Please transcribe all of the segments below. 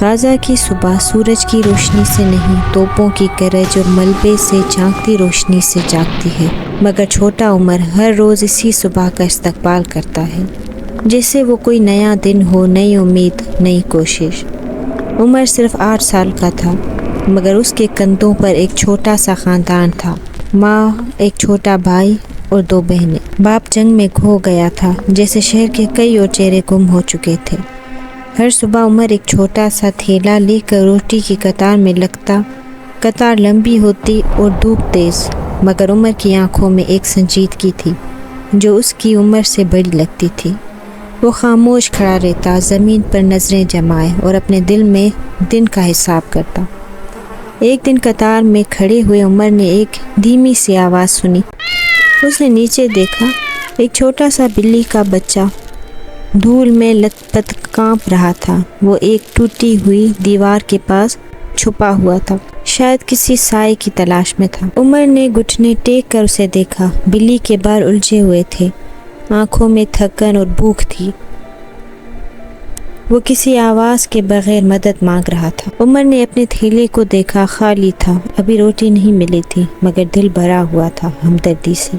غازہ کی صبح سورج کی روشنی سے نہیں، توپوں کی گرج اور ملبے سے جھانکتی روشنی سے جاگتی ہے، مگر چھوٹا عمر ہر روز اسی صبح کا استقبال کرتا ہے، جیسے وہ کوئی نیا دن ہو، نئی امید، نئی کوشش۔ عمر صرف 8 سال کا تھا، مگر اس کے کندھوں پر ایک چھوٹا سا خاندان تھا، ماں، ایک چھوٹا بھائی اور 2 بہنیں۔ باپ جنگ میں کھو گیا تھا، جیسے شہر کے کئی اور چہرے گم ہو چکے تھے۔ ہر صبح عمر ایک چھوٹا سا تھیلا لے کر روٹی کی قطار میں لگتا، قطار لمبی ہوتی اور دھوپ تیز، مگر عمر کی آنکھوں میں ایک سنجیدگی تھی جو اس کی عمر سے بڑی لگتی تھی۔ وہ خاموش کھڑا رہتا، زمین پر نظریں جمائے اور اپنے دل میں دن کا حساب کرتا۔ ایک دن قطار میں کھڑے ہوئے عمر نے ایک دھیمی سی آواز سنی۔ اس نے نیچے دیکھا، ایک چھوٹا سا بلی کا بچہ دھول میں لت پت کانپ رہا تھا۔ وہ ایک ٹوٹی ہوئی دیوار کے پاس چھپا ہوا تھا، شاید کسی سائے کی تلاش میں تھا۔ عمر نے گھٹنے ٹیک کر اسے دیکھا۔ بلی کے بال الجھے ہوئے تھے، آنکھوں میں تھکن اور بھوک تھی۔ وہ کسی آواز کے بغیر مدد مانگ رہا تھا۔ عمر نے اپنے تھیلے کو دیکھا، خالی تھا۔ ابھی روٹی نہیں ملی تھی، مگر دل بھرا ہوا تھا ہمدردی سے۔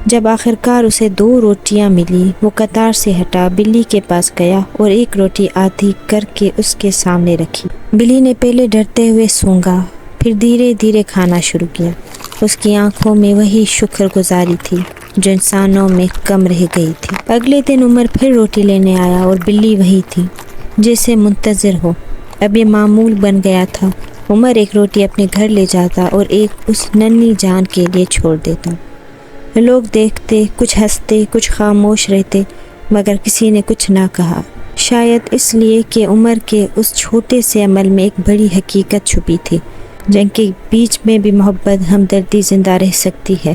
جب آخرکار اسے 2 روٹیاں ملی، وہ قطار سے ہٹا، بلی کے پاس گیا اور ایک روٹی آدھی کر کے اس کے سامنے رکھی۔ بلی نے پہلے ڈرتے ہوئے سونگا، پھر دھیرے دھیرے کھانا شروع کیا۔ اس کی آنکھوں میں وہی شکر گزاری تھی جو انسانوں میں کم رہ گئی تھی۔ اگلے دن عمر پھر روٹی لینے آیا اور بلی وہی تھی، جیسے منتظر ہو۔ اب یہ معمول بن گیا تھا، عمر ایک روٹی اپنے گھر لے جاتا اور ایک اس ننھی جان کے لیے چھوڑ دیتا۔ لوگ دیکھتے، کچھ ہنستے، کچھ خاموش رہتے، مگر کسی نے کچھ نہ کہا، شاید اس لیے کہ عمر کے اس چھوٹے سے عمل میں ایک بڑی حقیقت چھپی تھی۔ جنگ کے بیچ میں بھی محبت، ہمدردی زندہ رہ سکتی ہے۔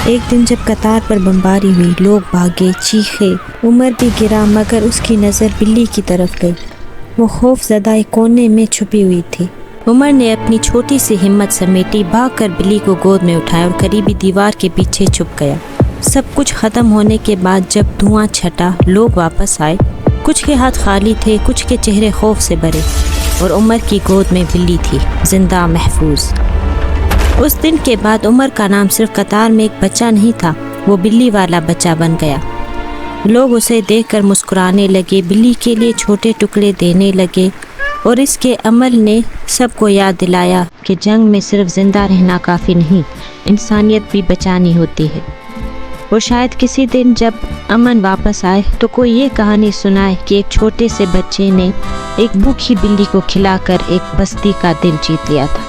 ایک دن جب قطار پر بمباری ہوئی، لوگ بھاگے، چیخے، عمر بھی گرا، مگر اس کی نظر بلی کی طرف گئی۔ وہ خوف زدہ ایک کونے میں چھپی ہوئی تھی۔ عمر نے اپنی چھوٹی سی ہمت سمیٹی، بھاگ کر بلی کو گود میں اٹھایا اور قریبی دیوار کے پیچھے چھپ گیا۔ سب کچھ ختم ہونے کے بعد جب دھواں چھٹا، لوگ واپس آئے۔ کچھ کے ہاتھ خالی تھے، کچھ کے چہرے خوف سے بھرے، اور عمر کی گود میں بلی تھی، زندہ، محفوظ۔ اس دن کے بعد عمر کا نام صرف قطار میں ایک بچہ نہیں تھا، وہ بلی والا بچہ بن گیا۔ لوگ اسے دیکھ کر مسکرانے لگے، بلی کے لیے چھوٹے ٹکڑے دینے لگے، اور اس کے عمل نے سب کو یاد دلایا کہ جنگ میں صرف زندہ رہنا کافی نہیں، انسانیت بھی بچانی ہوتی ہے۔ اور شاید کسی دن جب امن واپس آئے تو کوئی یہ کہانی سنائے کہ ایک چھوٹے سے بچے نے ایک بھوکی بلی کو کھلا کر ایک بستی کا دل جیت لیا تھا۔